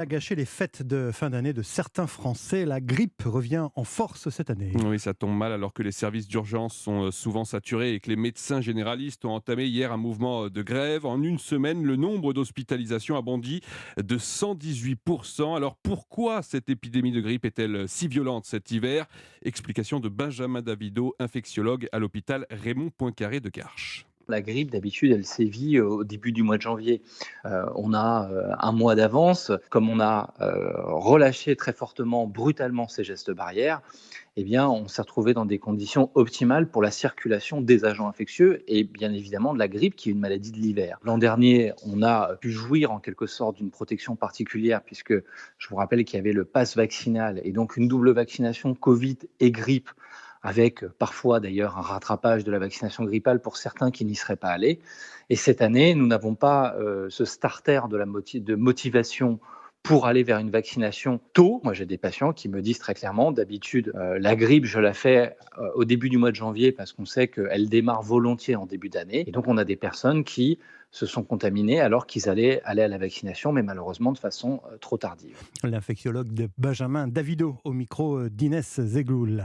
A gâché les fêtes de fin d'année de certains Français. La grippe revient en force cette année. Oui, ça tombe mal alors que les services d'urgence sont souvent saturés et que les médecins généralistes ont entamé hier un mouvement de grève. En une semaine, le nombre d'hospitalisations a bondi de 118%. Alors pourquoi cette épidémie de grippe est-elle si violente cet hiver? Explication de Benjamin Davido, infectiologue à l'hôpital Raymond Poincaré de Garches. La grippe, d'habitude, elle sévit au début du mois de janvier. On a un mois d'avance. Comme on a relâché très fortement, brutalement ces gestes barrières, eh bien, on s'est retrouvé dans des conditions optimales pour la circulation des agents infectieux et bien évidemment de la grippe, qui est une maladie de l'hiver. L'an dernier, on a pu jouir en quelque sorte d'une protection particulière, puisque je vous rappelle qu'il y avait le pass vaccinal et donc une double vaccination Covid et grippe, avec parfois d'ailleurs un rattrapage de la vaccination grippale pour certains qui n'y seraient pas allés. Et cette année, nous n'avons pas ce starter de motivation pour aller vers une vaccination tôt. Moi, j'ai des patients qui me disent très clairement, d'habitude, la grippe, je la fais au début du mois de janvier parce qu'on sait qu'elle démarre volontiers en début d'année. Et donc, on a des personnes qui se sont contaminées alors qu'ils allaient aller à la vaccination, mais malheureusement de façon trop tardive. L'infectiologue de Benjamin Davido au micro d'Inès Zegloul.